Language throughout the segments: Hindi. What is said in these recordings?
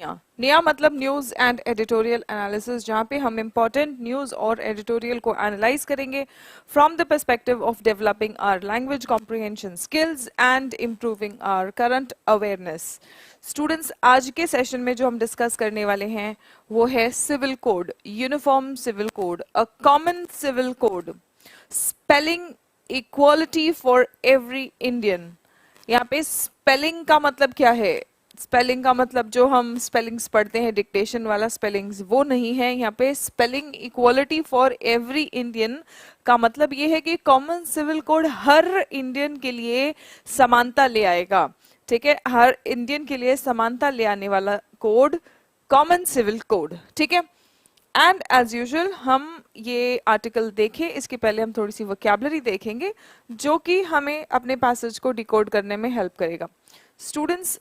नया मतलब न्यूज एंड एडिटोरियल एनालिसिस, जहां पे हम इंपॉर्टेंट न्यूज और एडिटोरियल को एनालाइज करेंगे from the perspective of developing our language comprehension skills and improving our current awareness. Students, आज के सेशन में जो हम डिस्कस करने वाले हैं वो है civil code, uniform civil code, a common civil code, spelling equality for every Indian. यहाँ पे स्पेलिंग का मतलब क्या है? स्पेलिंग का मतलब जो हम स्पेलिंग्स पढ़ते हैं डिक्टेशन वाला स्पेलिंग्स, वो नहीं है। यहाँ पे spelling equality for every Indian का मतलब ये है कि कॉमन सिविल कोड हर इंडियन के लिए समानता ले आएगा। ठीक है, हर इंडियन के लिए समानता ले आने वाला कोड कॉमन सिविल कोड। ठीक है, एंड एज यूजुअल हम ये आर्टिकल देखें इसके पहले हम थोड़ी सी वोकैबुलरी देखेंगे जो कि हमें अपने पैसेज को डिकोड करने में हेल्प करेगा। स्टूडेंट्स,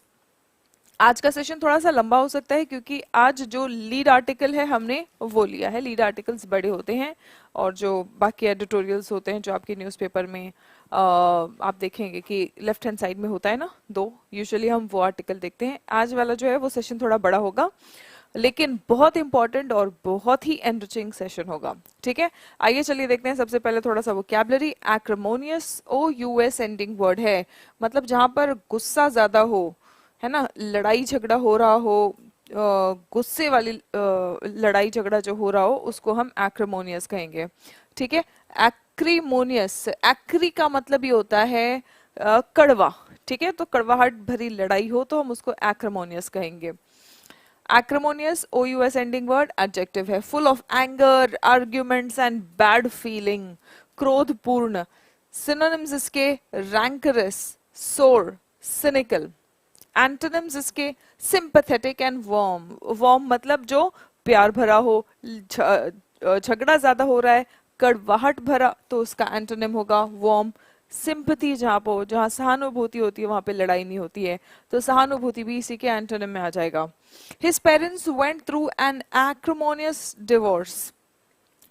आज का सेशन थोड़ा सा लंबा हो सकता है क्योंकि आज जो लीड आर्टिकल है हमने वो लिया है। लीड आर्टिकल्स बड़े होते हैं और जो बाकी एडिटोरियल्स होते हैं जो आपके न्यूज़पेपर में आप देखेंगे कि लेफ्ट हैंड साइड में होता है ना दो, यूजुअली हम वो आर्टिकल देखते हैं। आज वाला जो है वो सेशन थोड़ा बड़ा होगा लेकिन बहुत इंपॉर्टेंट और बहुत ही एनरिचिंग सेशन होगा। ठीक है, आइए चलिए देखते हैं। सबसे पहले थोड़ा सा वोकैबुलरी। एक्रिमोनियस OUS एंडिंग वर्ड है, मतलब जहां पर गुस्सा ज्यादा हो, है ना, लड़ाई झगड़ा हो रहा हो, गुस्से वाली लड़ाई झगड़ा जो हो रहा हो उसको हम एक्रिमोनियस कहेंगे। ठीक है, एक्रीमोनियस, एक्री का मतलब ये होता है कड़वा। ठीक है, तो कड़वाहट भरी लड़ाई हो तो हम उसको एक्रिमोनियस कहेंगे। Acrimonious OUS ending word adjective है, full of anger, arguments and bad feeling, क्रोधपूर्ण। Synonyms इसके rancorous, sore, cynical। Antonyms इसके sympathetic and warm। warm मतलब जो प्यार भरा हो, झगड़ा ज्यादा हो रहा है, कड़वाहट भरा, तो उसका एंटोनिम होगा warm। सिंपथी जहां सहानुभूति होती है वहां पे लड़ाई नहीं होती है, तो सहानुभूति भी इसी के एंटोनिम में आ जाएगा। His parents went through an acrimonious divorce,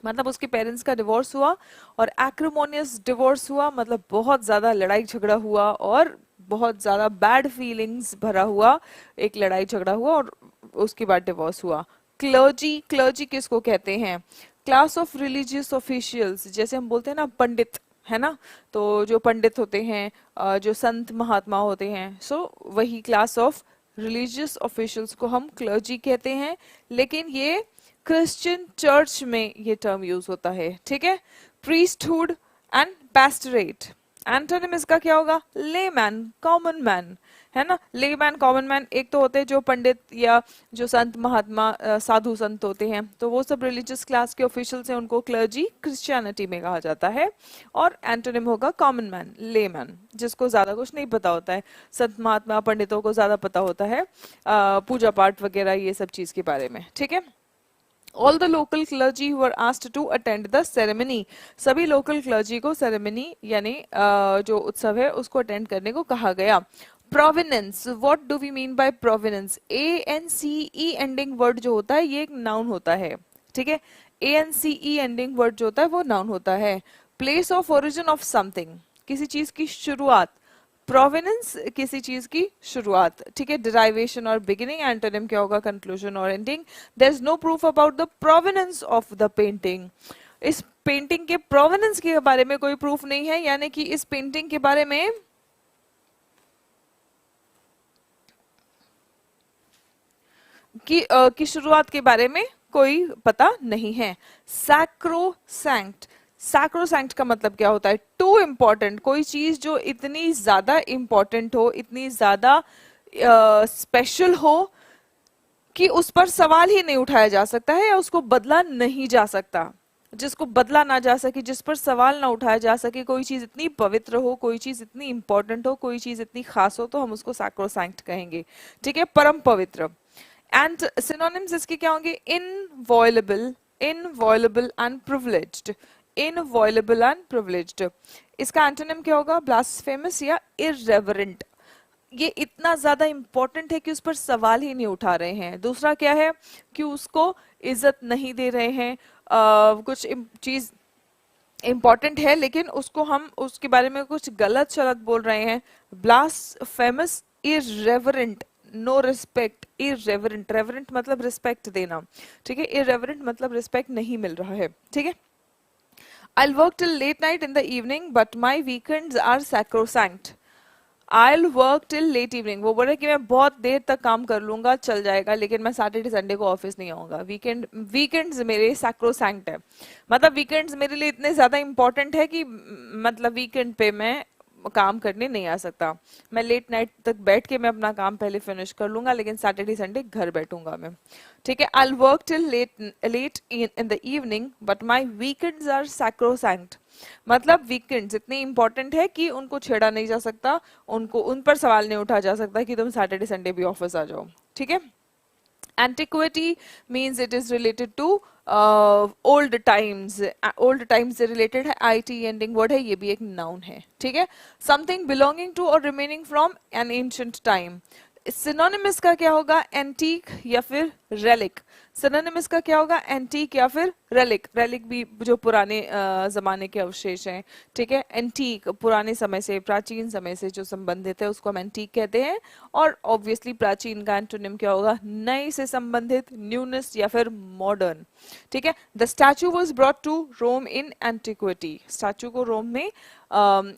मतलब उसके पेरेंट्स का डिवोर्स हुआ, और एक्रिमोनियस डिवोर्स हुआ मतलब बहुत ज्यादा लड़ाई झगड़ा हुआ और बहुत ज्यादा बैड फीलिंग्स भरा हुआ एक लड़ाई झगड़ा हुआ और उसके बाद डिवोर्स हुआ। क्लर्जी, क्लर्जी किसको कहते हैं? क्लास ऑफ रिलीजियस ऑफिशियल्स, जैसे हम बोलते हैं ना पंडित, है ना, तो जो पंडित होते हैं, जो संत महात्मा होते हैं, सो वही क्लास ऑफ रिलीजियस ऑफिशियल्स को हम क्लर्जी कहते हैं, लेकिन ये क्रिश्चियन चर्च में ये टर्म यूज होता है। ठीक है, प्रीस्टहुड एंड पैस्टरेट। एंटोनिम इसका क्या होगा? लेमैन, कॉमन मैन, है ना। लेमैन, कॉमन मैन एक तो होते हैं जो पंडित या जो संत महात्मा साधु संत होते हैं, तो वो सब रिलीजियस क्लास के ऑफिशियल्स हैं, उनको क्लर्जी क्रिश्चियनिटी में कहा जाता है। और एंटोनिम होगा कॉमन मैन, लेमैन, जिसको ज्यादा कुछ नहीं पता होता है। संत महात्मा पंडितों को ज्यादा पता होता है पूजा पाठ वगैरह ये सब चीज के बारे में। ठीक है, All the local clergy who were asked to attend the ceremony, सभी लोकल क्लर्जी को सेरेमनी यानी जो उत्सव है उसको अटेंड करने को कहा गया। Provenance, what do we mean by provenance? ANCE ending word जो होता है ये एक नाउन होता है। ठीक है, ANCE एंडिंग वर्ड जो होता है वो नाउन होता है। Place of origin of something, किसी चीज की शुरुआत। प्रोवेनेंस, किसी चीज की शुरुआत। ठीक है, डिराइवेशन और बिगिनिंग। एंटोनिम क्या होगा? कंक्लूजन और ending. There is no proof about the provenance of the painting, इस पेंटिंग के प्रोवेनेंस के बारे में कोई प्रूफ नहीं है, यानी कि इस पेंटिंग के बारे में की शुरुआत के बारे में कोई पता नहीं है। सैक्रोसैंक्ट, सैक्रोसैंक्ट का मतलब क्या होता है? टू इम्पोर्टेंट, कोई चीज जो इतनी ज्यादा इम्पोर्टेंट हो, इतनी ज्यादा स्पेशल हो कि उस पर सवाल ही नहीं उठाया जा सकता है या उसको बदला नहीं जा सकता, जिसको बदला ना जा सके, जिस पर सवाल ना उठाया जा सके। कोई चीज इतनी पवित्र हो, कोई चीज इतनी इंपॉर्टेंट हो, कोई चीज इतनी खास हो, तो हम उसको सैक्रोसैंक्ट कहेंगे। ठीक है, परम पवित्र। एंड सिनोनिम्स इसके क्या होंगे? Inviolable, inviolable and privileged, inviolable and privileged. इसका एंटोनिम क्या होगा? ब्लास्फेमस या इररेवरेंट, ये इतना ज्यादा इंपॉर्टेंट है कि उस पर सवाल ही नहीं उठा रहे हैं। दूसरा क्या है? कि उसको इज्जत नहीं दे रहे हैं, कुछ चीज इंपॉर्टेंट है लेकिन उसको हम उसके बारे में कुछ गलत शलत बोल रहे हैं। Blasphemous, इररेवरेंट, no respect, irreverent, reverent मतलब रिस्पेक्ट देना, ठीक है, इरेवरेंट मतलब रिस्पेक्ट नहीं मिल रहा है, ठीक है। I'll work till late night in the evening, but my weekends are sacrosanct. I'll work till late evening. वो बोल रहे कि मैं बहुत देर तक काम कर लूंगा, चल जाएगा, लेकिन मैं सैटरडे संडे को ऑफिस नहीं आऊंगा। वीकेंड्स मेरे सैक्रोसैंक्ट है, मतलब वीकेंड्स मेरे लिए इतने ज्यादा इंपॉर्टेंट है कि मतलब वीकेंड पे मैं काम करने नहीं आ सकता। मैं लेट नाइट तक बैठ के मैं अपना काम पहले फिनिश कर लूंगा, लेकिन सैटरडे संडे घर बैठूंगा मैं, ठीक है। I'll work till late in the evening, but my weekends are sacrosanct. मतलब वीकेंड्स इतने इंपॉर्टेंट है कि उनको छेड़ा नहीं जा सकता, उनको उन पर सवाल नहीं उठा जा सकता कि तुम सैटरडे संडे भी ऑफिस आ जाओ, ठीक है। Antiquity means it is related to old times. Old times से related है, it ending word है, ये भी एक noun है, ठीक है। Something belonging to or remaining from an ancient time. Synonymous का क्या होगा, एंटीक या फिर रेलिक। सिनोनिमस का क्या होगा, एंटीक या फिर रेलिक। रेलिक भी जो पुराने जमाने के अवशेष हैं, ठीक है। एंटीक पुराने समय से, प्राचीन समय से जो संबंधित है उसको हम एंटीक कहते हैं। और ऑब्वियसली प्राचीन का एंटोनिम क्या होगा, नए से संबंधित, न्यूनेस या फिर मॉडर्न, ठीक है। The statue was brought to Rome in antiquity. Statue को रोम में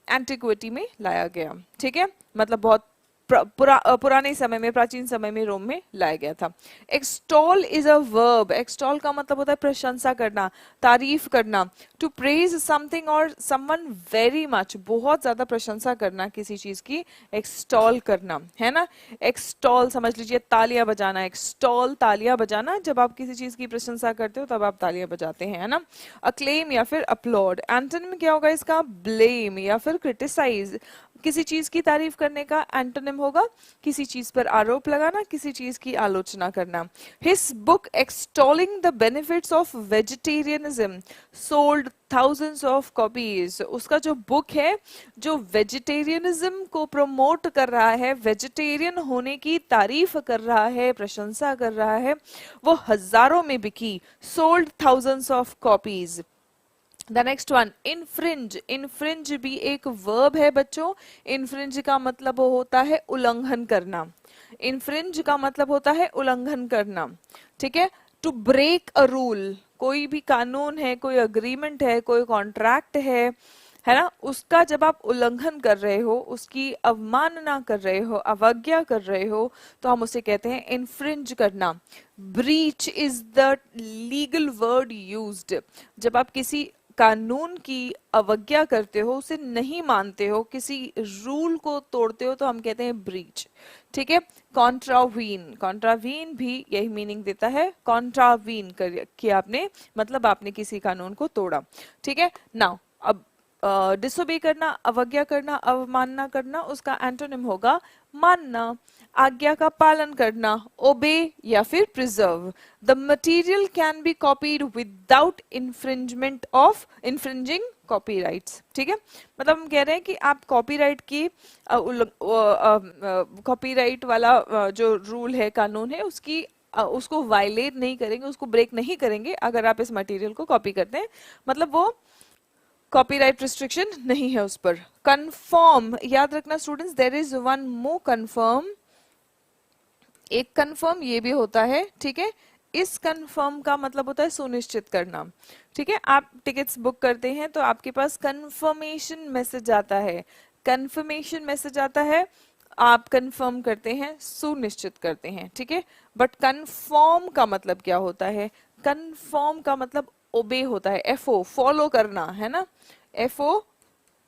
एंटिक्विटी में लाया गया, ठीक है, मतलब बहुत पुराने समय में, प्राचीन समय में रोम में लाया गया था। Extol is a verb. Extol का मतलब होता है प्रशंसा करना, तारीफ करना। टू प्रेज समथिंग और समवन वेरी मच, बहुत ज्यादा प्रशंसा करना किसी चीज की, एक्सटॉल करना, है ना। एक्सटॉल समझ लीजिए तालियां बजाना, एक्सटॉल तालियां बजाना, जब आप किसी चीज की प्रशंसा करते हो तब आप तालियां बजाते हैं, है ना। अक्लेम या फिर अपलॉड। एंटोनिम क्या होगा इसका, ब्लेम या फिर क्रिटिसाइज। किसी चीज की तारीफ करने का एंटोनिम होगा किसी चीज पर आरोप लगाना, किसी चीज की आलोचना करना। His book extolling the benefits of vegetarianism sold thousands of copies. उसका जो बुक है जो वेजिटेरियनिज्म को प्रमोट कर रहा है, वेजिटेरियन होने की तारीफ कर रहा है, प्रशंसा कर रहा है, वो हजारों में बिकी। Sold thousands of copies. The next one, infringe. Infringe भी एक वर्ब है बच्चों। इनफ्रिंज का मतलब होता है उल्लंघन करना। इनफ्रिंज का मतलब होता है उल्लंघन करना, ठीक है। टू ब्रेक अ रूल, कोई भी कानून है, कोई अग्रीमेंट है, कोई कॉन्ट्रैक्ट है ना, उसका जब आप उल्लंघन कर रहे हो, उसकी अवमानना कर रहे हो, अवज्ञा कर रहे हो, तो हम उसे कहते हैं इन्फ्रिंज करना। Breach is the legal word used. जब आप किसी कानून की अवज्ञा करते हो, उसे नहीं मानते हो, किसी रूल को तोड़ते हो, तो हम कहते हैं ब्रीच, ठीक है। कॉन्ट्रावीन, कॉन्ट्रावीन भी यही मीनिंग देता है, कॉन्ट्रावीन किया आपने, मतलब आपने किसी कानून को तोड़ा, ठीक है। नाउ अब डिसोबे करना, अवज्ञा करना, अवमानना करना, उसका एंटोनिम होगा मानना, आज्ञा का पालन करना, ओबे या फिर preserve. The material can be copied without infringing copyrights, ठीक है। मतलब हम कह रहे हैं कि आप कॉपीराइट की कॉपीराइट वाला जो रूल है, कानून है, उसकी उसको वायलेट नहीं करेंगे, उसको ब्रेक नहीं करेंगे अगर आप इस मटेरियल को कॉपी करते हैं, मतलब वो कॉपीराइट रिस्ट्रिक्शन नहीं है उस पर। कंफर्म, याद रखना students, there is one more conform. एक कंफर्म ये भी होता है, ठीक है। इस कंफर्म का मतलब होता है सुनिश्चित करना, ठीक है। आप टिकट्स बुक करते हैं तो आपके पास कंफर्मेशन मैसेज आता है, कंफर्मेशन मैसेज आता है, आप कंफर्म करते हैं, सुनिश्चित करते हैं, ठीक है। बट कंफर्म का मतलब क्या होता है, कंफर्म का मतलब ओबे होता है, एफओ फॉलो करना, है ना। एफओ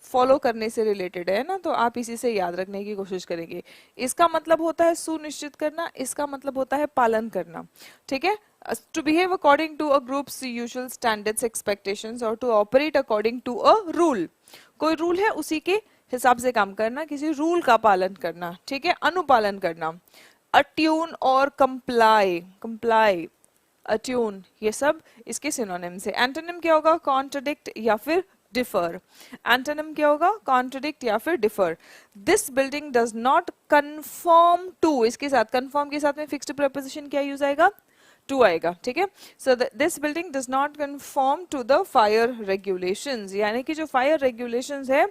फॉलो करने से रिलेटेड है ना, तो आप इसी से याद रखने की कोशिश करेंगे। इसका मतलब होता है सुनिश्चित करना, इसका मतलब होता है पालन करना, ठीक है। To behave according to a group's usual standards expectations और to operate according to a rule. कोई रूल है उसी के हिसाब से काम करना, किसी रूल का पालन करना, ठीक है, अनुपालन करना। अट्यून और कंप्लाई, कंप्लाई, अट्यून, ये सब इसके सिनोनिम्स है। एंटोनिम क्या होगा, कॉन्ट्रडिक्ट या फिर डिफर। एंटोनिम क्या होगा, कॉन्ट्रडिक्ट या फिर differ. This building does not conform to, इसके साथ कंफर्म के साथ में फिक्स्ड प्रीपोजिशन क्या यूज आएगा, टू आएगा, ठीक है। So this building does not conform to the fire regulations, यानी कि जो फायर रेगुलेशंस है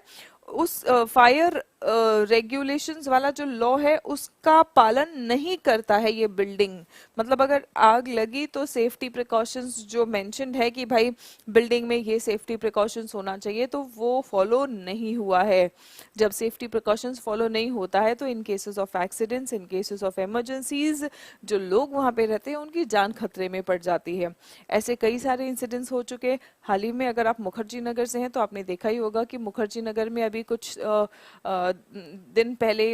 उस फायर रेगुलेशंस वाला जो लॉ है उसका पालन नहीं करता है ये बिल्डिंग, मतलब अगर आग लगी तो सेफ्टी प्रिकॉशंस जो मेंशन्ड है कि भाई बिल्डिंग में ये सेफ्टी प्रिकॉशंस होना चाहिए, तो वो फॉलो नहीं हुआ है। जब सेफ्टी प्रिकॉशंस फॉलो नहीं होता है तो in cases of accidents, in cases of emergencies, जो लोग वहां पे रहते हैं उनकी जान खतरे में पड़ जाती है। ऐसे कई सारे इंसिडेंट्स हो चुके। हाल ही में अगर आप मुखर्जी नगर से हैं तो आपने देखा ही होगा कि मुखर्जी नगर में अभी कुछ दिन पहले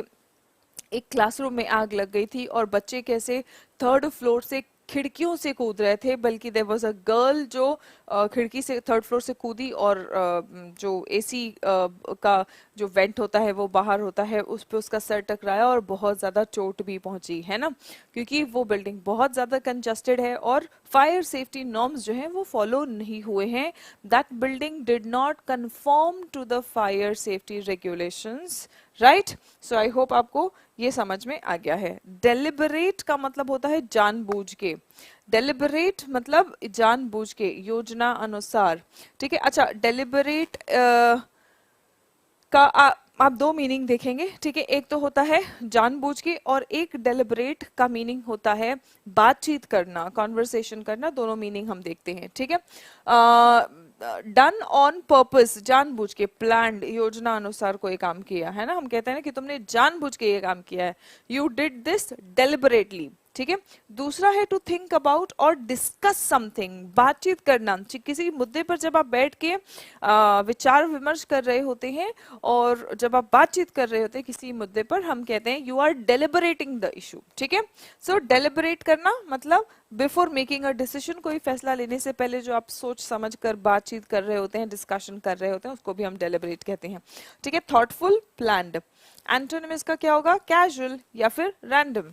एक क्लासरूम में आग लग गई थी और बच्चे कैसे थर्ड फ्लोर से खिड़कियों से कूद रहे थे, बल्कि देयर वाज अ गर्ल जो खिड़की से थर्ड फ्लोर से कूदी और जो एसी का जो वेंट होता है वो बाहर होता है, उस पे उसका सर टकराया और बहुत ज्यादा चोट भी पहुंची है ना, क्योंकि वो बिल्डिंग बहुत ज्यादा कंजस्टेड है और फायर सेफ्टी नॉर्म्स जो हैं वो फॉलो नहीं हुए हैं। That building did not conform to the fire safety regulations, right. So I hope आपको ये समझ में आ गया है। डेलिबरेट का मतलब होता है जानबूझ के, डेलिबरेट मतलब जानबूझ के, योजना अनुसार, ठीक है। अच्छा, डेलिबरेट का आप दो मीनिंग देखेंगे, ठीक है। एक तो होता है जानबूझ के और एक डेलिबरेट का मीनिंग होता है बातचीत करना, कॉन्वर्सेशन करना, दोनों मीनिंग हम देखते हैं, ठीक है। डन ऑन पर्पस, जानबूझ के, प्लान्ड, योजना अनुसार कोई काम किया है ना, हम कहते हैं ना कि तुमने जानबूझ के ये काम किया है, यू डिड दिस डेलिबरेटली, ठीक है। दूसरा है टू थिंक अबाउट और डिस्कस समथिंग, बातचीत करना। किसी मुद्दे पर जब आप बैठ के विचार विमर्श कर रहे होते हैं और जब आप बातचीत कर रहे होते हैं किसी मुद्दे पर, हम कहते हैं you are deliberating the issue, ठीक है। सो डेलिबरेट करना मतलब बिफोर मेकिंग अ डिसीजन, कोई फैसला लेने से पहले जो आप सोच समझ कर बातचीत कर रहे होते हैं, डिस्कशन कर रहे होते हैं, उसको भी हम डेलिबरेट कहते हैं, ठीक है। Thoughtful, planned. एंटोनिम इसका क्या होगा? कैजुअल या फिर रैंडम।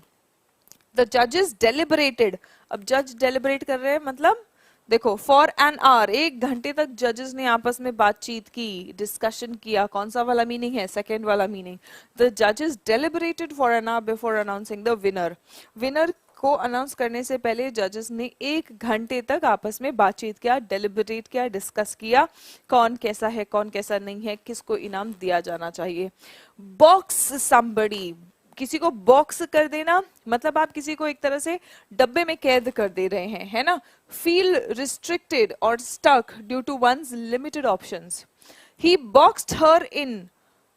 द जजेस डेलिबरेटेड, अब जज डेलिबरेट कर रहे हैं मतलब देखो, फॉर एन आवर, 1 घंटे तक जजेस ने आपस में बातचीत की, डिस्कशन किया। कौन सा वाला मीनिंग है? सेकेंड वाला मीनिंग। द जजेस deliberated for an hour before announcing the winner, winner को अनाउंस करने से पहले जजेस ने 1 घंटे तक आपस में बातचीत किया, डेलिबरेट किया, डिस्कस किया, कौन कैसा है, कौन कैसा नहीं है, किसको इनाम दिया जाना चाहिए। बॉक्स समबडी, किसी को बॉक्स कर देना मतलब आप किसी को एक तरह से डब्बे में कैद कर दे रहे हैं, है ना। फील रिस्ट्रिक्टेड और stuck due to one's limited options. He boxed her in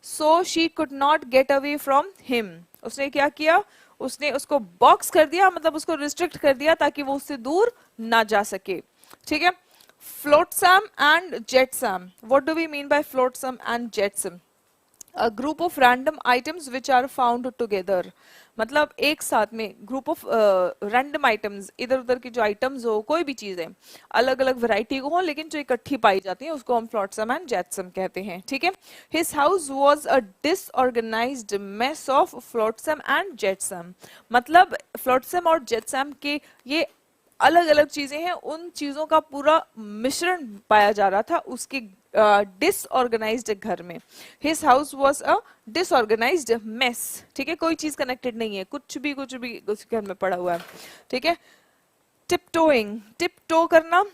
so she could not get away from him, उसने क्या किया? उसने उसको बॉक्स कर दिया, मतलब उसको रिस्ट्रिक्ट कर दिया ताकि वो उससे दूर ना जा सके, ठीक है। Flotsam and jetsam, what do we mean by flotsam and jetsam? A group of random items which are found together, मतलब एक साथ में ग्रुप ऑफ रैंडम आइटम्स, इधर उधर की जो आइटम्स हो, कोई भी चीजें अलग अलग वैरायटी को हो लेकिन जो इकट्ठी पाई जाती है, उसको हम फ्लोटसम एंड जेटसम कहते हैं, ठीक है। His house was a disorganised mess of flotsam and jetsam, मतलब फ्लोटसम और जेटसम के ये अलग अलग चीजें हैं, उन चीजों का पूरा मिश्रण पाया जा रहा था उसके डिसऑर्गेनाइज्ड घर में। His house was a disorganised mess, ठीक है। कोई चीज कनेक्टेड नहीं है, कुछ भी उसके घर में पड़ा हुआ है, ठीक है। टिपटोइंग, टिपटो करना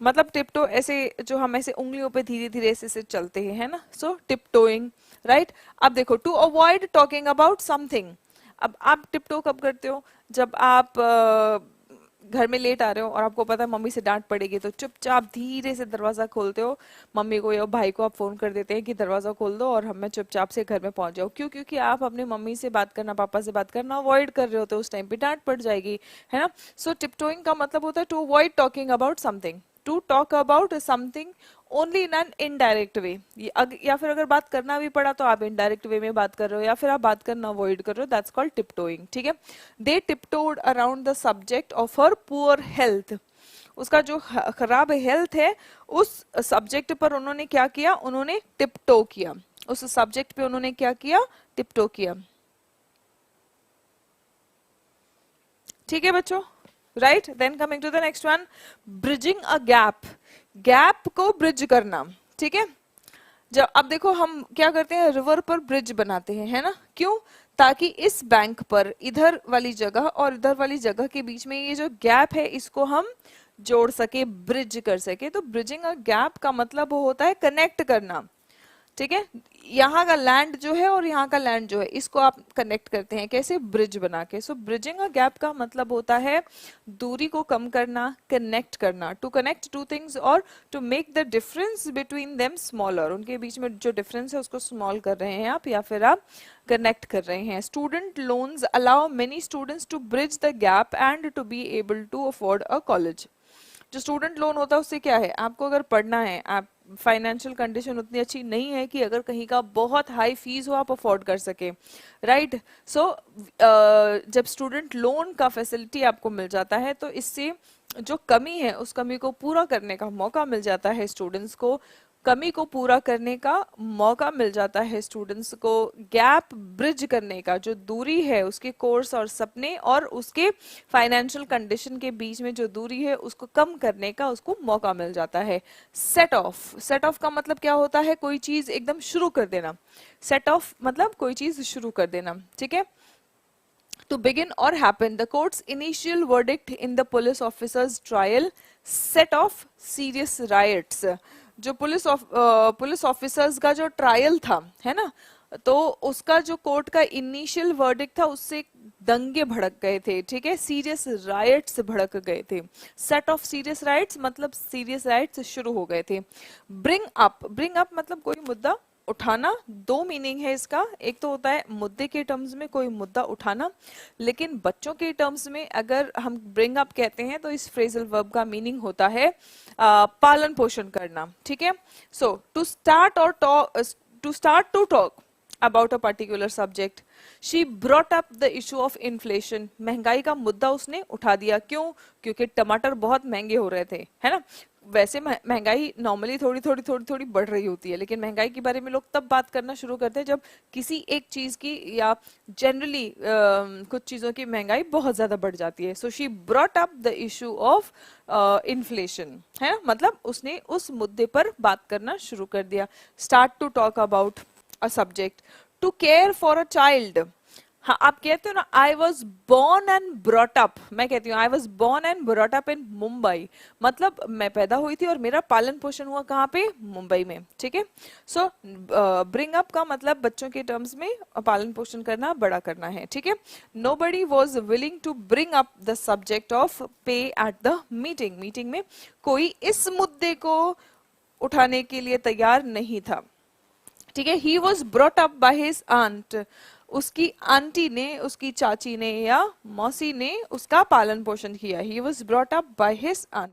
मतलब टिपटो ऐसे जो हम ऐसे उंगलियों पे धीरे धीरे ऐसे चलते हैं, है ना। So tiptoeing, right. अब देखो, to avoid talking about something, अब आप टिपटो कब करते हो? जब आप घर में लेट आ रहे हो और आपको पता है मम्मी से डांट पड़ेगी, तो चुपचाप धीरे से दरवाजा खोलते हो, मम्मी को या भाई को आप फोन कर देते हैं कि दरवाजा खोल दो और हमें चुपचाप से घर में पहुंच जाओ। क्यों? क्योंकि आप अपनी मम्मी से बात करना, पापा से बात करना अवॉइड कर रहे होते हो, उस टाइम पे डांट पड़ जाएगी, है ना। सो टिपटोइंग का मतलब होता है to avoid talking about something, to talk about something only in an indirect way, या फिर अगर बात करना भी पड़ा तो आप इनडायरेक्ट वे में बात कर रहे हो या फिर आप बात करना अवॉइड कर रहे हो, दैट्स कॉल्ड टिपटोइंग, ठीक है। They tiptoed around the subject of her poor health, उसका जो खराब हेल्थ है उस सब्जेक्ट पर उन्होंने क्या किया? उन्होंने टिपटो किया, उस सब्जेक्ट पे उन्होंने क्या किया? टिपटो किया, ठीक है बच्चों, right. Then coming to the next one, bridging a gap, gap को ब्रिज करना, ठीक है। जब अब देखो हम क्या करते हैं, रिवर पर ब्रिज बनाते हैं, है ना। क्यों? ताकि इस बैंक पर इधर वाली जगह और इधर वाली जगह के बीच में ये जो गैप है इसको हम जोड़ सके, ब्रिज कर सके। तो ब्रिजिंग अ गैप का मतलब वो होता है कनेक्ट करना, ठीक है, यहाँ का लैंड जो है और यहाँ का लैंड जो है, इसको आप कनेक्ट करते हैं कैसे, ब्रिज बना के। सो ब्रिजिंग अ गैप का मतलब होता है दूरी को कम करना, कनेक्ट करना, टू कनेक्ट टू थिंग्स और to make the difference between them smaller, उनके बीच में जो डिफरेंस है उसको स्मॉल कर रहे हैं आप, या फिर आप कनेक्ट कर रहे हैं। Student loans allow many students to bridge the gap and to be able to afford a college. जो स्टूडेंट लोन होता है उससे क्या है, आपको अगर पढ़ना है, आप फाइनेंशियल कंडीशन उतनी अच्छी नहीं है कि अगर कहीं का बहुत हाई फीस हो आप अफोर्ड कर सके, राइट। सो जब स्टूडेंट लोन का फैसिलिटी आपको मिल जाता है तो इससे जो कमी है उस कमी को पूरा करने का मौका मिल जाता है स्टूडेंट्स को, कमी को पूरा करने का मौका मिल जाता है स्टूडेंट्स को, गैप ब्रिज करने का, जो दूरी है उसके कोर्स और सपने और उसके फाइनेंशियल कंडीशन के बीच में जो दूरी है उसको कम करने का उसको मौका मिल जाता है। सेट ऑफ, सेट ऑफ का मतलब क्या होता है, कोई चीज एकदम शुरू कर देना, सेट ऑफ मतलब कोई चीज शुरू कर देना, ठीक है। To begin or happen, the court's initial verdict in the police officer's trial set off serious riots. जो पुलिस ऑफिसर्स का जो ट्रायल था, है ना, तो उसका जो कोर्ट का इनिशियल वर्डिक्ट था उससे दंगे भड़क गए थे, ठीक है, सीरियस राइट्स भड़क गए थे। सेट ऑफ सीरियस राइट्स मतलब सीरियस राइट्स शुरू हो गए थे। ब्रिंग अप, ब्रिंग अप मतलब कोई मुद्दा उठाना, दो मीनिंग है इसका, एक तो होता है मुद्दे के टर्म्स में कोई मुद्दा उठाना, लेकिन बच्चों के टर्म्स में अगर हम ब्रिंग अप कहते हैं तो इस फ्रेजल वर्ब का मीनिंग होता है पालन पोषण करना, ठीक है। सो टू स्टार्ट और talk, to start to talk about a particular subject, she brought up the issue of inflation, महंगाई का मुद्दा उसने उठा दिया। क्यों? क्योंकि टमाटर बहुत महंगे हो रहे थे, है ना। वैसे महंगाई नॉर्मली थोड़ी थोड़ी थोड़ी थोड़ी बढ़ रही होती है, लेकिन महंगाई के बारे में लोग तब बात करना शुरू करते हैं जब किसी एक चीज की या जनरली कुछ चीजों की महंगाई बहुत ज्यादा बढ़ जाती है। So she brought up the issue of inflation, है, मतलब उसने उस मुद्दे पर बात करना शुरू कर दिया। Start to talk about a subject, to care for a child। हाँ, आप कहते हो ना I was born and brought up, मैं कहती हूँ I was born and brought up in Mumbai, मतलब मैं पैदा हुई थी और मेरा पालन पोषण हुआ कहाँ पे, मुंबई में, ठीक है। सो ब्रिंग अप का मतलब बच्चों के टर्म्स में पालन पोषण करना, बड़ा करना है, ठीक है। Nobody was willing to bring up the subject of pay at the meeting, meeting में कोई इस मुद्दे को उठाने के लिए तैयार नहीं था, ठीक है। He was brought up by his aunt, उसकी आंटी ने, उसकी चाची ने या मौसी ने उसका पालन पोषण किया। He was brought up by his aunt.